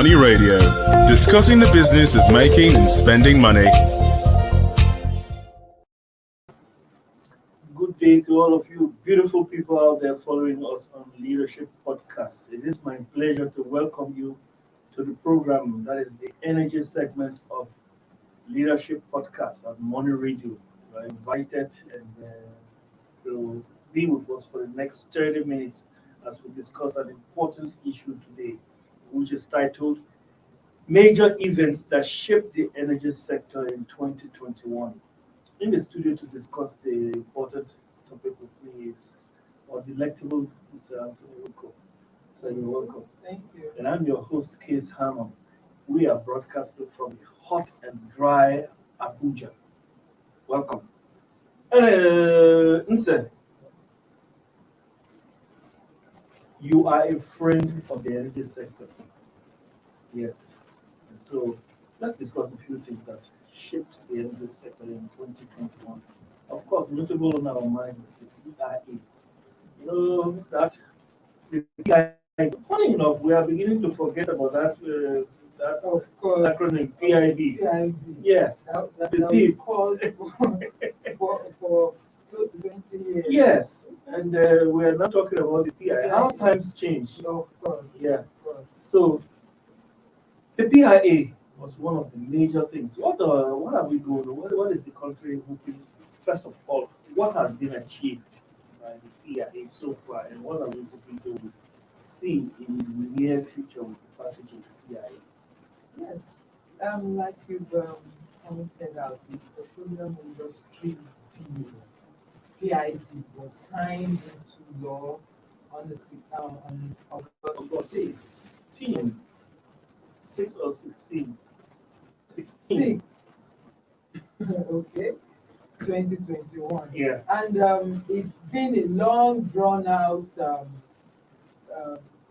Money Radio, discussing the business of making and spending money. Good day to all of you beautiful people out there following us on Leadership Podcast. It is my pleasure to welcome you to the program that is the energy segment of Leadership Podcast on Money Radio. You are invited to be with us for the next 30 minutes as we discuss an important issue today, which is titled Major Events That Shaped the Energy Sector in 2021. In the studio to discuss the important topic with me is our delectable Mr. Anthony Uko. So you're welcome. Thank you. And I'm your host, Case Hammond. We are broadcasting from the hot and dry Abuja. Welcome. Nse, you are a friend of the energy sector. Yes. And so let's discuss a few things that shaped the energy sector in 2021. Of course, notable on our mind is the PIA. You know that the PIA. Funny enough, we are beginning to forget about that Of course. acronym PIB. PIB. Yeah. That The we deep. called for close to 20 years. Yes, and we are not talking about the PIA. How times change. Of course. Yeah. Of course. So the PIA was one of the major things. What are we going? What is the country hoping? First of all, what has been achieved by the PIA so far, and what are we hoping to see in the near future with the passage of the PIA? Yes. Like you've pointed out, the petroleum industry deal, PID, was signed into law on August 6th. 16. 6 or 16? 16. 6. Okay. 2021. Yeah. And it's been a long, drawn out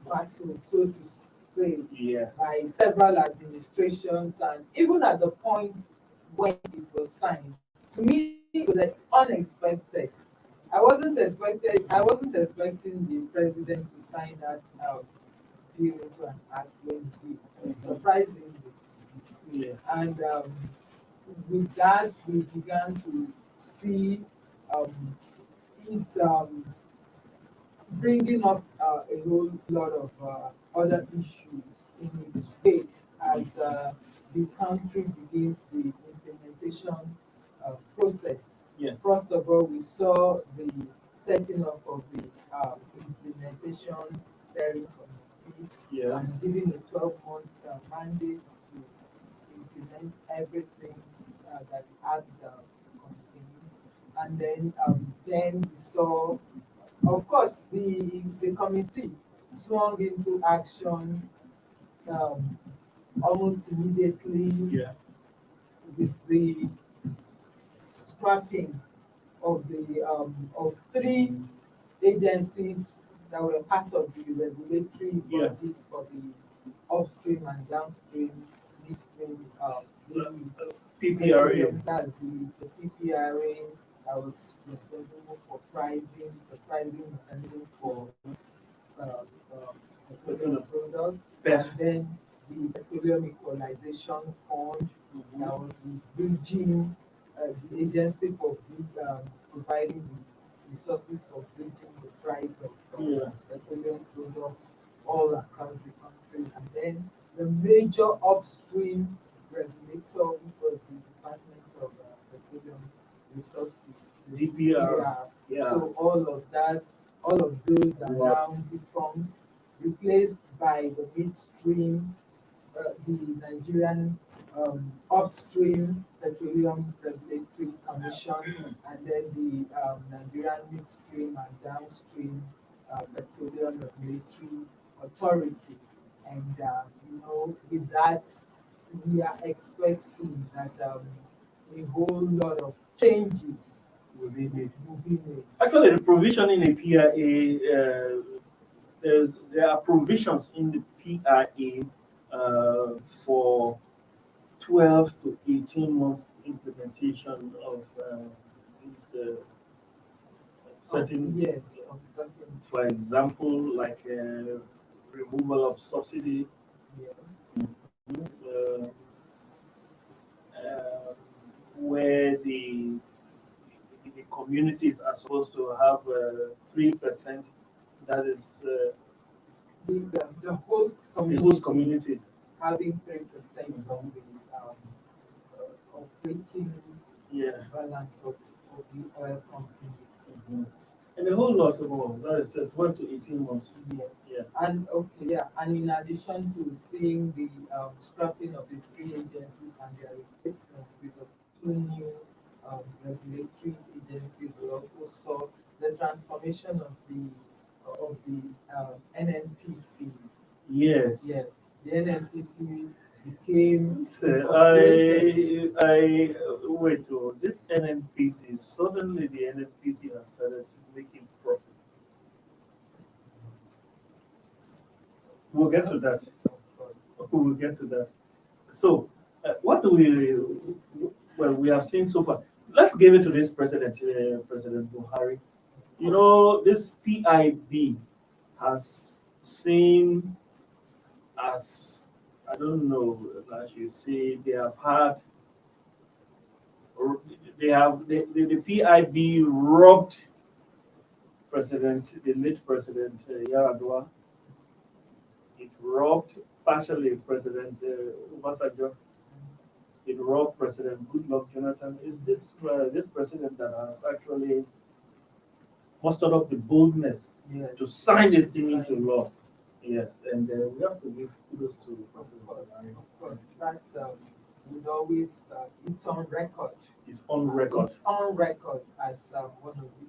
battle, so to say, Yes. by several administrations, and even at the point when it was signed. To me, it was like unexpected. I wasn't expecting the president to sign that deal into an act when he did. Surprisingly. Yeah. And with that, we began to see it bringing up a whole lot of other issues in its wake as the country begins the implementation process. Yeah. First of all, we saw the setting up of the implementation steering committee Yeah. and giving a 12-month mandate to implement everything that the act contains. And then we saw, of course, the committee swung into action almost immediately Yeah. with the scrapping of the of 3 agencies that were part of the regulatory Yeah. bodies for the upstream and downstream midstream PPRA. That's the PPRA that was responsible for the pricing mechanism for petroleum products, Yes. and then the Petroleum Equalization Fund that was the bridging, the agency for providing the resources for bridging the price of Yeah. petroleum products all across the country, and then the major upstream regulator, which was the Department of Petroleum Resources, the DPR. Yeah. So all of those are Wow. now defunct, replaced by the midstream, the Nigerian Upstream Petroleum Regulatory Commission, and then the Nigerian Midstream and Downstream Petroleum Regulatory Authority. And with that, we are expecting that a whole lot of changes Will be made. will be made. Actually, the provision in the PIA, there are provisions in the PIA for 12 to 18 month implementation of these certain, Yes, of certain, for example, like removal of subsidy, yes. uh, uh, where the communities are supposed to have 3%. That is The host the host communities communities. having 3% of the operating Yeah. balance of the oil companies. Mhm. And a whole lot more. That is 12 to 18 months. Yes. Yeah. And okay, yeah. And in addition to seeing the scrapping of the three agencies and their replacement with two new regulatory agencies, we also saw the transformation of the NNPC. Yes. Yeah, the NNPC became So incorporated. I wait. Oh, this NNPC, suddenly the NNPC has started making profit. We'll get to that. Of course. We'll get to that. So, what do we? Well, we have seen so far. Let's give it to this president, President Buhari. You know, this PIB has seen as I don't know, as you say, they have had the PIB robbed the late President Yaradua. It robbed partially President Obasanjo. It robbed President Goodluck Jonathan. Is this president that has actually mustered up the boldness Yes. to sign this thing into law? Yes, and we have to give kudos to President Buhari. Of course, that's would always it's on record. It's on record. It's on record as one of the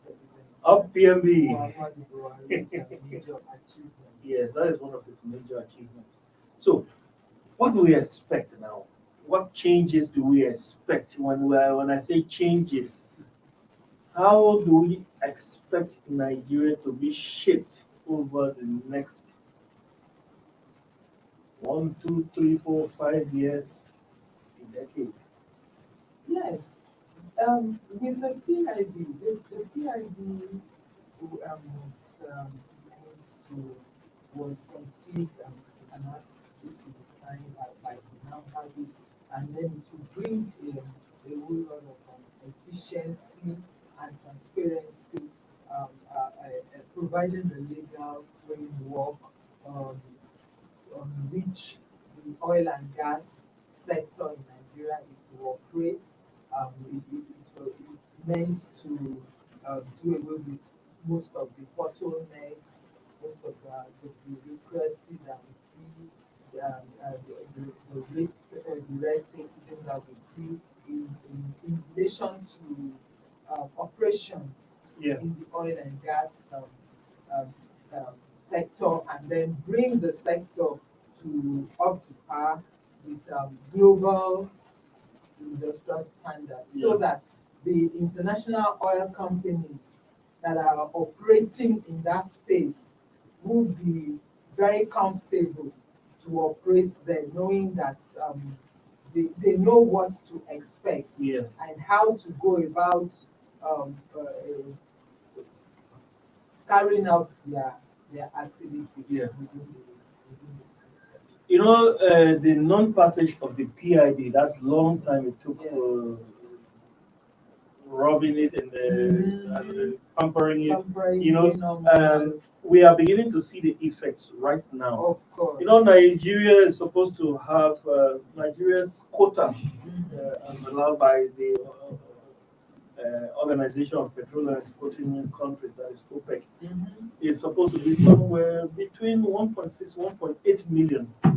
presidents. Up PMB. Muhammadu Buhari's major achievement. Yes, that is one of his major achievements. So, what do we expect now? What changes do we expect when I say changes? How do we expect Nigeria to be shaped over the next 1, 2, 3, 4, 5 years, a decade? Yes, with the PID, the PID was conceived as an act to be signed by the now have it, and then to bring a whole lot of efficiency and transparency, providing the legal framework um, on which the oil and gas sector in Nigeria is to operate. It's meant to do away with most of the bottlenecks, most of the bureaucracy that we see, the red tape that we see in relation to operations Yeah. in the oil and gas sector, and then bring the sector to up to par with global industrial standards, so Yeah. that the international oil companies that are operating in that space would be very comfortable to operate there, knowing that they know what to expect Yes. and how to go about carrying out their activities Yeah. within the system. You know, the non-passage of the PID, that long time it took Yes. robbing it and Mhm. pampering it. Pampering You know, enormous, we are beginning to see the effects right now. of course. You know, Nigeria is supposed to have Nigeria's quota Mhm. as allowed by the Organization of Petroleum Exporting Countries, that is OPEC. Mhm. Is supposed to be somewhere between 1.6, 1.8 million. Yeah.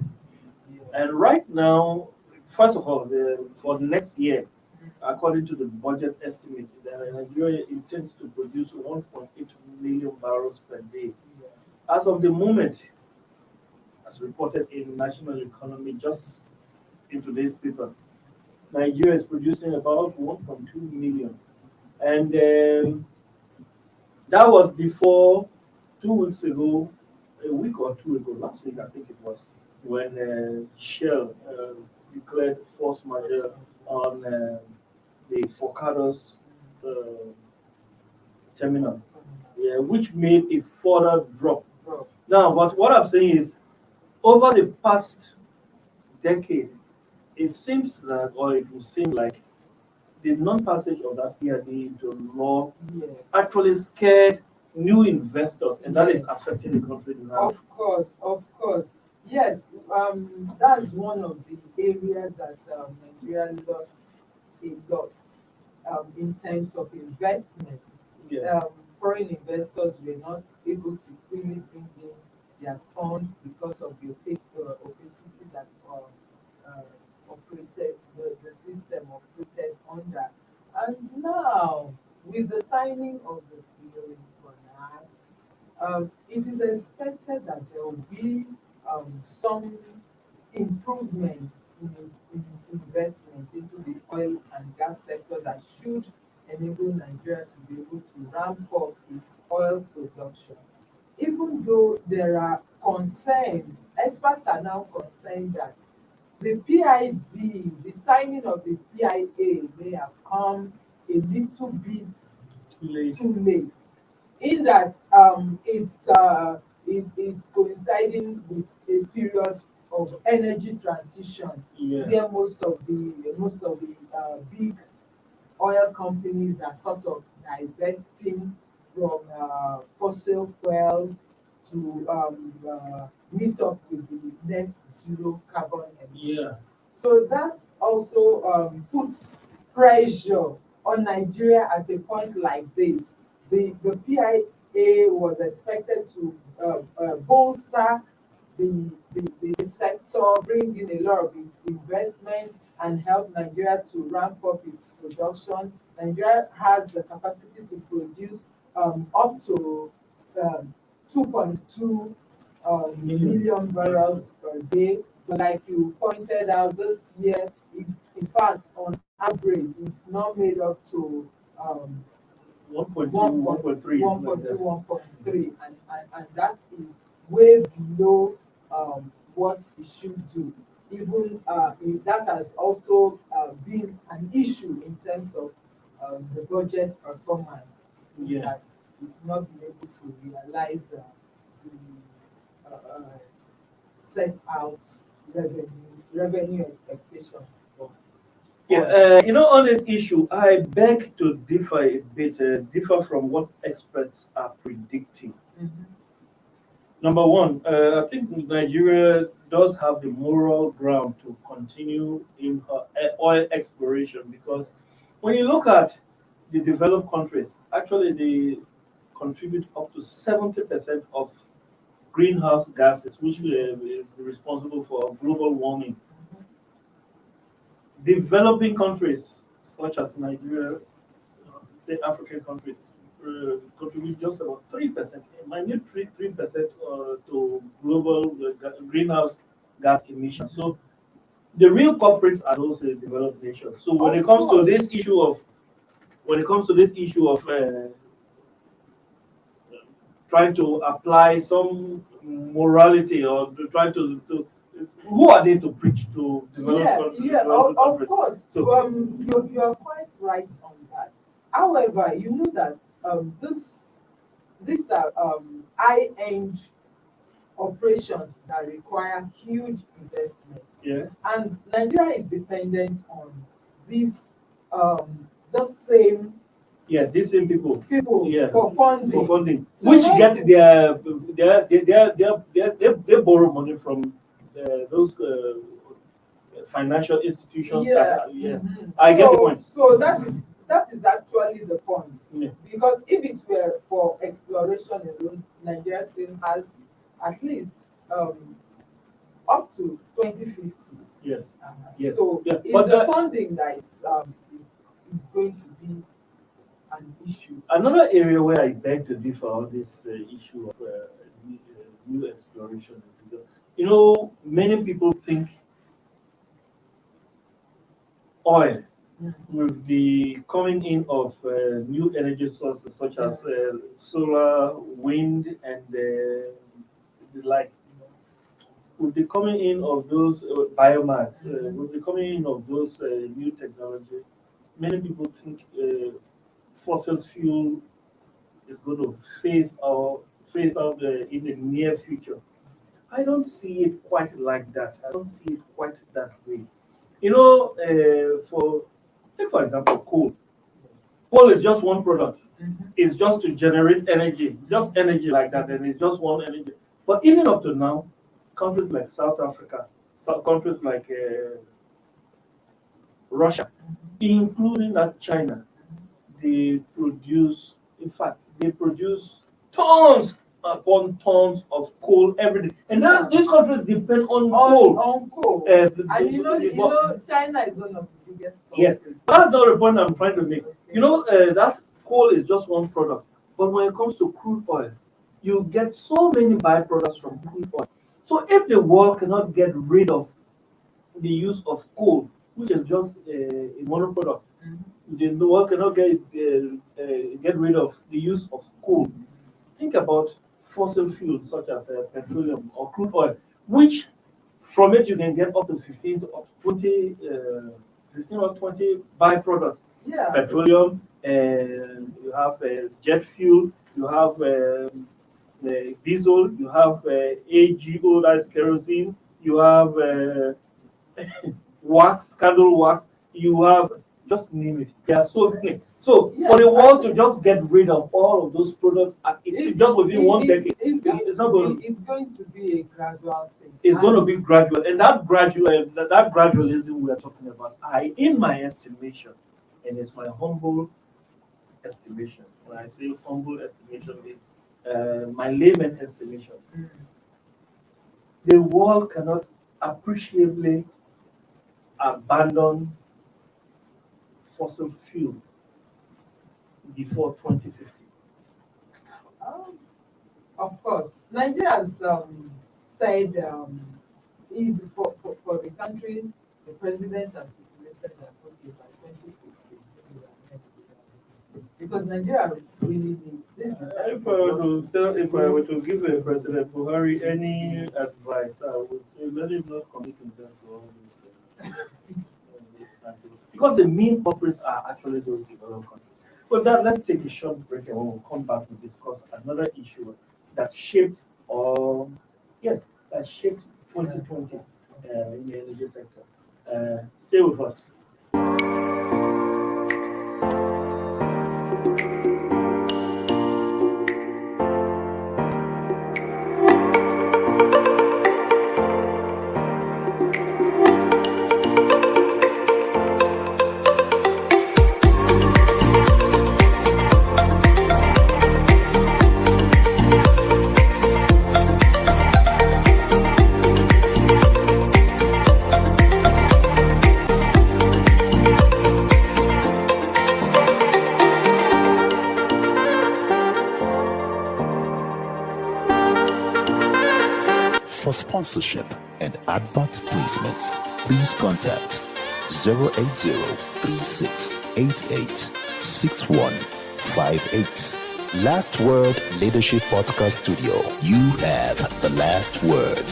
And right now, first of all, for the next year, according to the budget estimate, Nigeria intends to produce 1.8 million barrels per day. Yeah. As of the moment, as reported in National Economy just in today's paper, Nigeria is producing about 1.2 million. And that was before 2 weeks ago, a week or two ago, last week I think it was, when Shell declared force majeure on the Forcados terminal, yeah, which made a further drop. Bro, Now, but what I'm saying is, over the past decade, it seems that, or it would seem like, the non-passage of that PRD into law Yes. actually scared new investors, and that is Yes. affecting the country now. Of course, of course. Yes, that's one of the areas that Nigeria lost a lot in terms of investment. Yeah. Foreign investors were not able to freely bring in their funds because of the opacity that operated, the system operated under. And now, with the signing of the bill into an act, it is expected that there will be some improvement in investment into the oil and gas sector that should enable Nigeria to be able to ramp up its oil production. Even though there are concerns, experts are now concerned that the PIB, the signing of the PIA may have come a little bit too late, in that it's coinciding with a period of energy transition, Yeah. where most of the big oil companies are sort of divesting from fossil fuels to meet up with the net zero carbon emission. Yeah. So that also puts pressure on Nigeria at a point like this. The PIA was expected to bolster the sector, bring in a lot of investment and help Nigeria to ramp up its production. Nigeria has the capacity to produce up to 2.2 million barrels per day. But like you pointed out, this year, it's in fact on average, it's not made up to 1.2, 1.3, 1.3. 1.3, and that is way below what it should do. Even that has also been an issue in terms of the budget performance. Yeah. That it's not been able to realize the set out revenue expectations for. Yeah, on this issue, I beg to differ a bit, differ from what experts are predicting. Mhm. Number one, I think Nigeria does have the moral ground to continue in oil exploration, because when you look at the developed countries, actually they contribute up to 70% of greenhouse gases, which is responsible for global warming. Developing countries such as Nigeria, say African countries, contribute just about 3%, a minute 3% to global greenhouse gas emissions. So the real culprits are those developed nations. So when Of it comes to course. this issue of, trying to apply some morality, or to try to who are they to preach to developing Of countries? course. So You're quite right on that. However, you know that these are high-end operations that require huge investment, yeah, and Nigeria is dependent on these the same yes, these same people. Yeah. for funding. For funding, So which when- get they borrow money from those financial institutions. Yeah. Yeah. Mhm. I get the point. So that is actually the point. Yeah. Because if it were for exploration alone, Nigeria still has at least up to 2050. Yes. Yes. So Yeah. it's But the funding that is going to be an issue. another area where I beg to differ on this issue of new exploration is because, many people think oil, Mhm. with the coming in of new energy sources such as solar, wind, and the like, with the coming in of those biomass, with the coming in of those new technology, many people think fossil fuel is going to phase out in the near future. I don't see it quite like that. I don't see it quite that way. You know, take for example, coal. Coal is just one product. Mhm. It's just to generate energy, just energy like that, and it's just one energy. But even up to now, countries like South Africa, countries like Russia, including that China, they produce, in fact, they produce tons upon tons of coal every day. And these countries depend on coal. On coal. And China is one of the biggest Yes, countries. that's not the point I'm trying to make. Okay. You know, that coal is just one product. But when it comes to crude oil, you get so many byproducts from crude oil. So if the world cannot get rid of the use of coal, which is just a monoproduct, Mhm. the world cannot get rid of the use of coal. Think about fossil fuels such as petroleum or crude oil, which from it you can get up to 15 to up to 20, 15 or 20 byproducts. Yeah. Petroleum, you have jet fuel, you have diesel, you have AGO, that's kerosene, you have wax, candle wax, you have just name it. There are so many. So Yes, for the world to just get rid of all of those products, it's just within one decade. It's not going. It's going to be a gradual thing. It's going to be gradual, and that gradualism we are talking about, in my estimation, and it's my humble estimation. When I say humble estimation, is my layman estimation. Mm. The world cannot appreciably abandon fossil fuel before 2050. Um, of course, Nigeria has said for the country, the president has stipulated that okay, by 2060, because Nigeria really needs this. If I were to give President Buhari any advice, I would say let him not commit himself to all these countries. Because the main culprits are actually those developed countries. But let's take a short break and when we'll come back to discuss another issue that shaped, or yes, that shaped 2020 in the energy sector. Stay with us. For sponsorship and advert placements, please contact 080-3688-6158. Last Word Leadership Podcast Studio. You have the last word.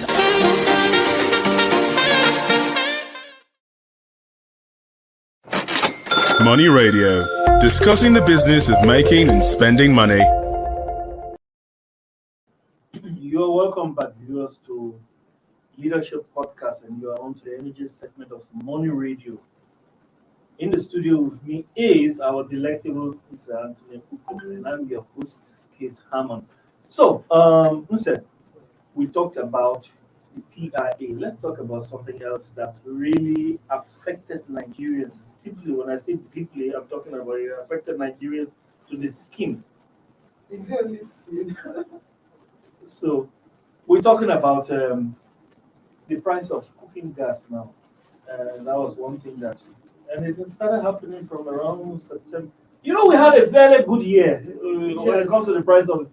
Money Radio, discussing the business of making and spending money. You're welcome back, viewers, to Leadership Podcast, and you are on to the energy segment of Money Radio. In the studio with me is our delectable Mr. Anthony Kuku, and I'm your host, Case Hammond. So, Mr. We talked about the PIA. Let's talk about something else that really affected Nigerians deeply. When I say deeply, I'm talking about it affected Nigerians to the skin. Is the only skin. So, we're talking about the price of cooking gas now. That was one thing that, and it started happening from around September. You know, we had a very good year when it comes to the price of,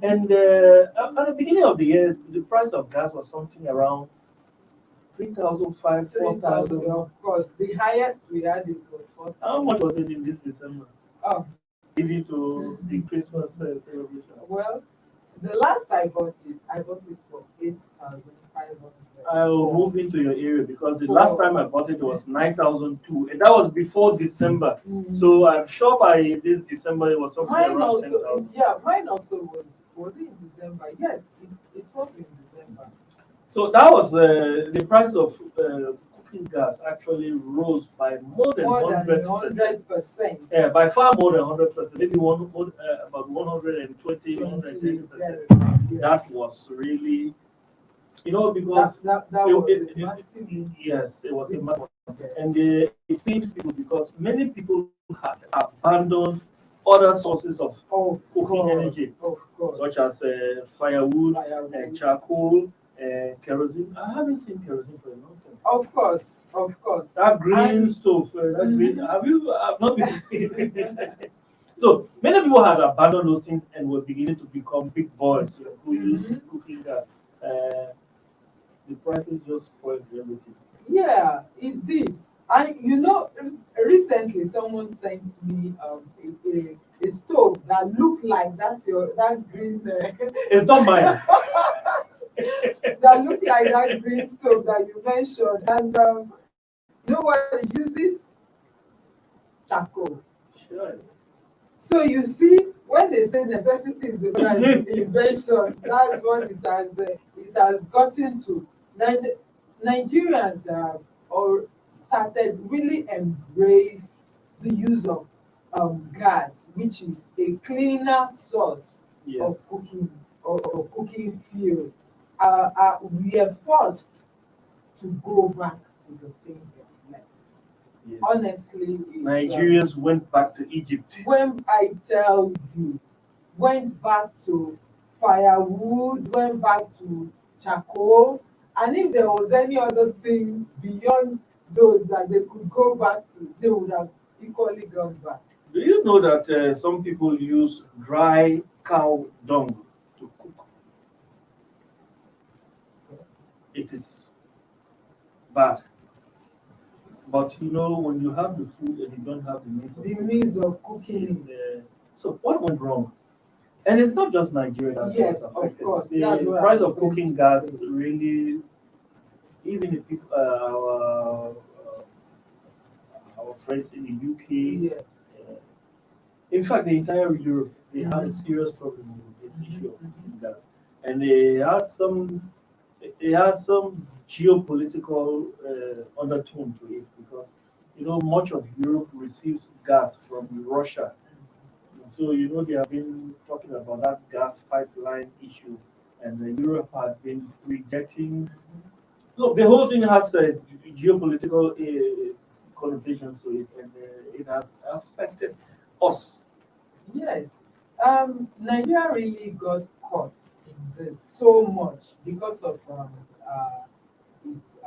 and at the beginning of the year, the price of gas was something around 3,500, 4,000. Of course, the highest we had it was 4,000. How much was it in this December? Oh, Leading to the Christmas celebration. well, the last I bought it for 8,500. I will move into your area because the last time I bought it was 9,002, and that was before December. So I'm sure by this December it was something Mine around also, 10,000. mine also was it in December? Yes, it was in December. So that was the price of cooking gas actually rose by more than More than 100%. 100%. Yeah, by far more than 100%, maybe about 120, 130%. Yeah. That was really, because that it- was it- a massive yes, it was a massive, yes. and it pained people because many people had abandoned other sources of Of cooking course, energy, of course. such as firewood, Firewood. charcoal, kerosene. I haven't seen kerosene for a long time. Of course, of course. That green And- stove, that green, Mhm. have you? I've not been. So many people had abandoned those things and were beginning to become big boys who use Mhm. cooking gas. The prices just spoiled everything. Yeah, it did. And recently someone sent me a stove that looked like that green It's not mine. that looked like that green stove that you mentioned. And you know what it uses? Charcoal. Sure. So you see, when they say necessity is the mother of invention, that's what it has gotten to. Nigerians have or started really embraced the use of gas, which is a cleaner source Yes. of cooking fuel. We are forced to go back to the things that we left. Yes. Honestly, it's, Nigerians went back to Egypt. when I tell you, went back to firewood, went back to charcoal, and if there was any other thing beyond those that they could go back to, they would have equally gone back. Do you know that some people use dry cow dung to cook? It is bad. But when you have the food and you don't have the means of The cooking, means of cooking it's, it. so what went wrong? And it's not just Nigeria that Yes, was of affected. course. The That's what I price was of going cooking to gas say. really, even the people, our friends in the UK, Yes. in fact, the entire Europe, they had a Mhm. serious problem with this issue of Mhm. cooking gas, and they had some geopolitical undertone to it because much of Europe receives gas from Russia. So they have been talking about that gas pipeline issue, and Europe had been rejecting. Look, the whole thing has geopolitical connotations to it, and it has affected us. Yes. Nigeria really got caught in this so much because of its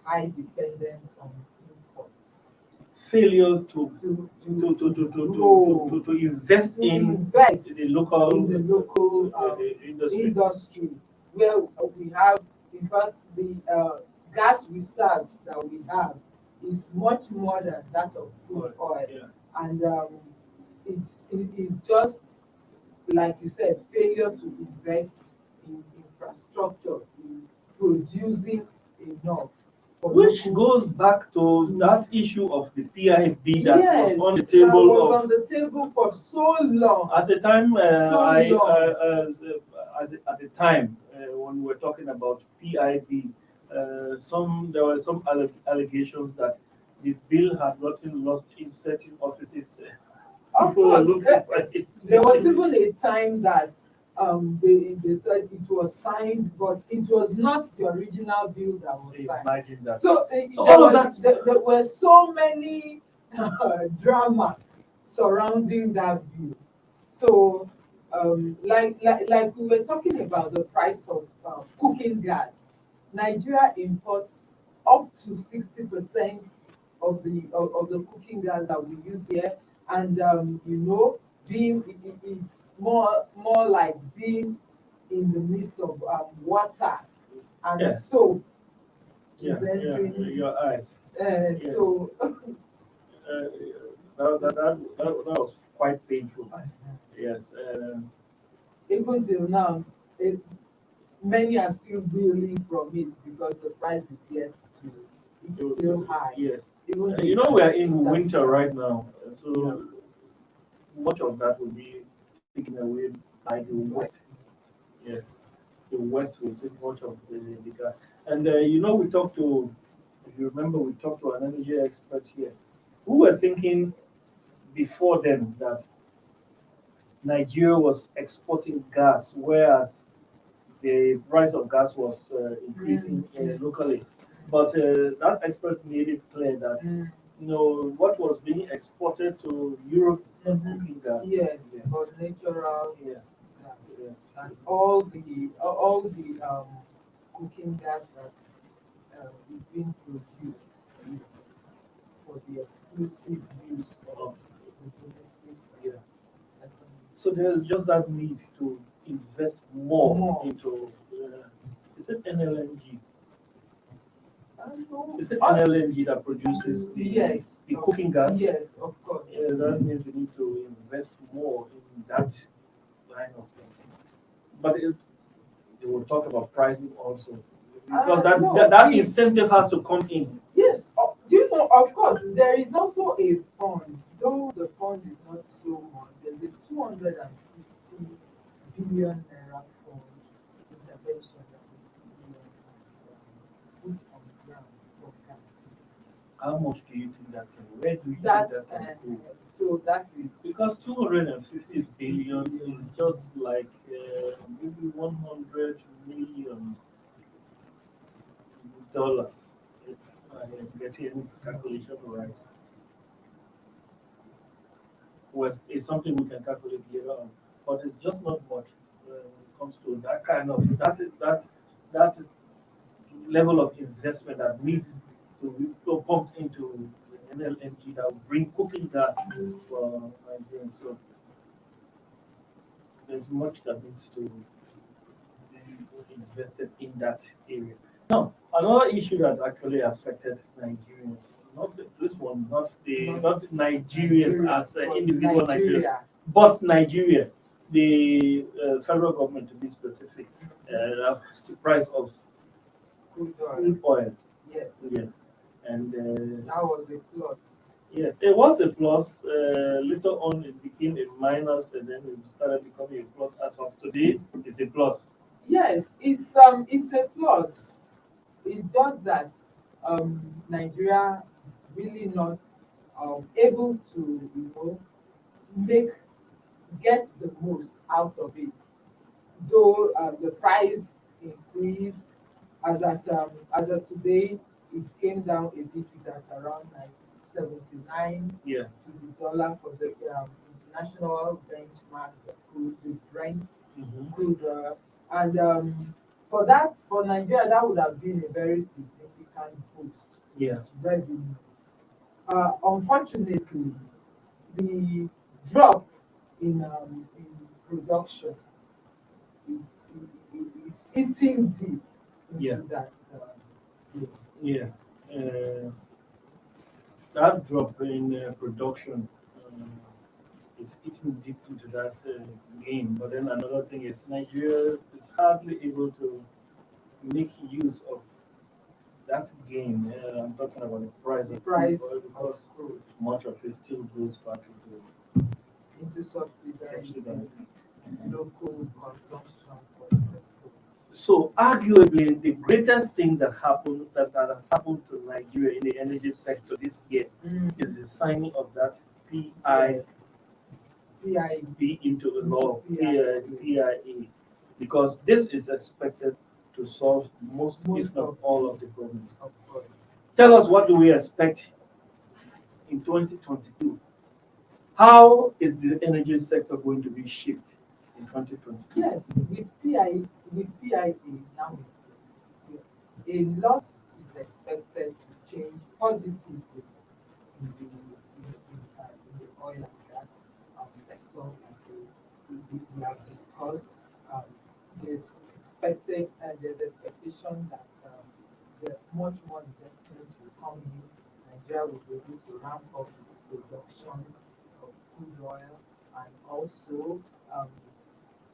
high dependence on imports. Failure to grow, invest to in invest the local in the local industry where we have, in fact, the gas reserves that we have is much more than that of crude oil. Yeah. And it's just like you said, failure to invest in infrastructure, in producing enough. for Which local- goes back to that issue of the PIB that Yes, was on the that table was of on the table for so long. at the time. So At the time when we were talking about PIB, there were some allegations that the bill had gotten lost in certain offices. Of People were course, looking for it. there was even a time that they said it was signed, but it was not the original bill that was signed. Imagine that. So, So all of there were so many drama surrounding that bill. So, like we were talking about the price of cooking gas, Nigeria imports up to 60% of the cooking gas that we use here, and it's more like being in the midst of water, and Yeah. soap Yeah, is entering. your eyes. Yes. So That was quite painful. Yes. even till now, many are still reeling from it because the price is yet to. It's still high. Yes. Even We are in that's- winter right now, so Yeah. much of that will be taken away by the west. Yes. the West will take much of the gas. And we talked to, if you remember, we talked to an energy expert here who were thinking before then that Nigeria was exporting gas, whereas the price of gas was increasing locally. But that expert made it clear that what was being exported to Europe is not cooking gas. Yes, Yes. but natural Yes. gas. Yes. And all the cooking gas that is being produced is for the exclusive use of the domestic Yeah. economy. So there's just that need to invest more, More. into. Is it NLNG? And so- Is it NLNG that produces Yes. the cooking gas? Yes, of course. Yeah, that means we need to invest more in that line of thing. But they will talk about pricing also, because No, that incentive has to come in. Yes, do you know, of course, there is also a fund, though the fund is not so much. There's a 250 billion naira fund intervention that the CBN has put on the ground for gas. How much do you think that can? Where do you That's, think that can go? so that is. Because 250 billion is just like maybe 100 million dollars. If I am getting the calculation right. Well, it's something we can calculate later on, but it's just not much when it comes to that kind of that level of investment that needs to be pumped into the NLNG that will bring cooking gas for Nigeria. So there's much that needs to be invested in that area. Now, another issue that actually affected Nigerians, not this one, not Nigerians as individual Nigerians, but Nigeria, the federal government to be specific, the price of Crude oil. crude oil. Yes. Yes, and That was a plus. yes, it was a plus. Later on, it became a minus, and then it started becoming a plus. As of today, it's a plus. Yes, it's a plus. It's just that Nigeria is really not able to make get the most out of it. Though the price increased as at today, it came down a bit. It's at around like 79 Yeah, to the dollar for the international benchmark, the Brent hmm, crude oil. And for Nigeria, that would have been a very significant boost to Yeah. its revenue. Unfortunately, the drop in production is eating deep into Yeah. that. yeah. That drop in production is eating deep into that game. But then another thing is Nigeria is hardly able to make use of that gain. I'm talking about the price The of price crude oil, of because crude much of it still goes back into into subsidizing subsidizing. local consumption for petrol. So arguably the greatest thing that has happened to Nigeria in the energy sector this year is the signing of that PIB Yes. into the law, PIA. PIA, because this is expected to solve most, Most if not of all, of the problems. Of course. Tell us, what do we expect in 2022? How is the energy sector going to be shaped in 2022? Yes, with PIA now in place, a lot is expected to change positively in the oil and gas sector, like we have discussed. Um, there's expectation that the much more investment will come in. Nigeria will be able to ramp up its production of crude oil, and also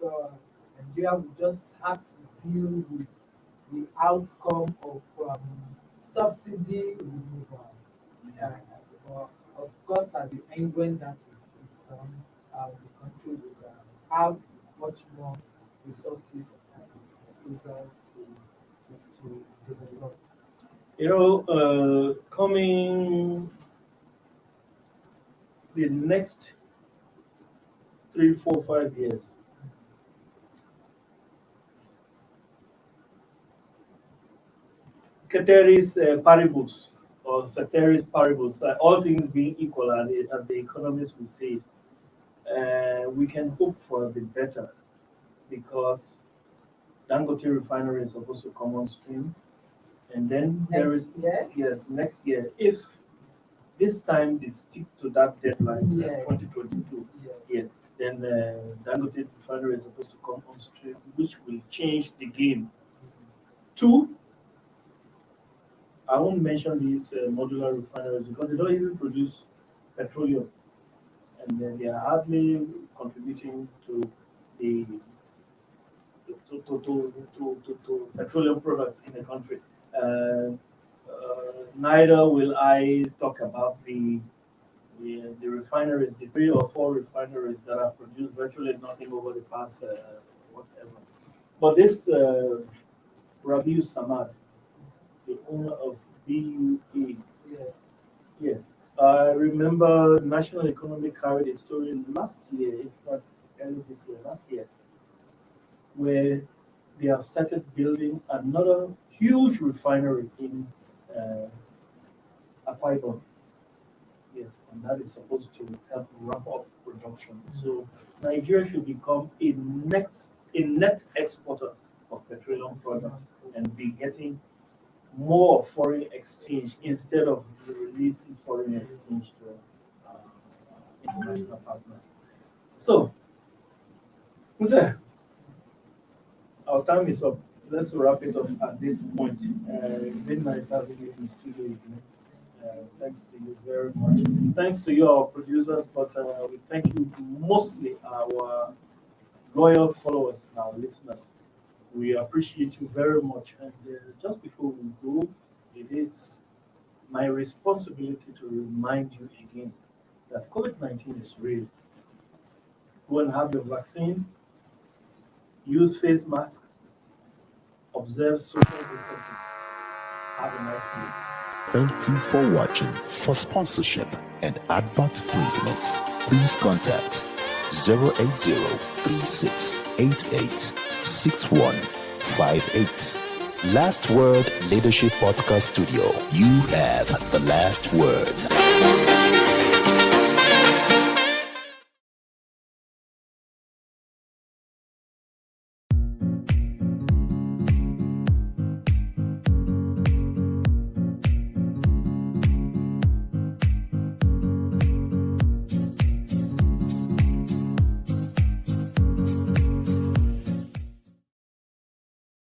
Nigeria will just have to deal with the outcome of subsidy removal. Of course, at the end, when that is done, the country will have much more resources at its closer to develop? Coming the next 3, 4, 5 years, ceteris paribus, or ceteris paribus, all things being equal, as the economists will say, we can hope for the better, because Dangote refinery is supposed to come on stream, and then next year, if this time they stick to that deadline, 2022, yes, then Dangote refinery is supposed to come on stream, which will change the game. 2, I won't mention these modular refineries because they don't even produce petroleum, and then they are hardly contributing to the to petroleum products in the country. Neither will I talk about the refineries, the 3 or 4 refineries that have produced virtually nothing over the past whatever. But this Rabiu Samad, the owner of BUA. Yes. I remember National Economic carried a story last year, if not early this year, last year, where they have started building another huge refinery in Akwa Ibom. Yes, and that is supposed to help ramp up production. So Nigeria should become a net exporter of petroleum products and be getting more foreign exchange instead of releasing foreign exchange to international partners. So, our time is up. Let's wrap it up at this point. It's been nice having you in the studio again. Thanks to you very much. Thanks to you, our producers, but we thank you mostly our loyal followers and our listeners. We appreciate you very much. And just before we go, it is my responsibility to remind you again that COVID-19 is real. Go and have your vaccine, use face mask, observe social distancing. Have a nice day. Thank you for watching. For sponsorship and advert placements, please contact 080-3688-6158. Last Word Leadership Podcast Studio. You have the last word.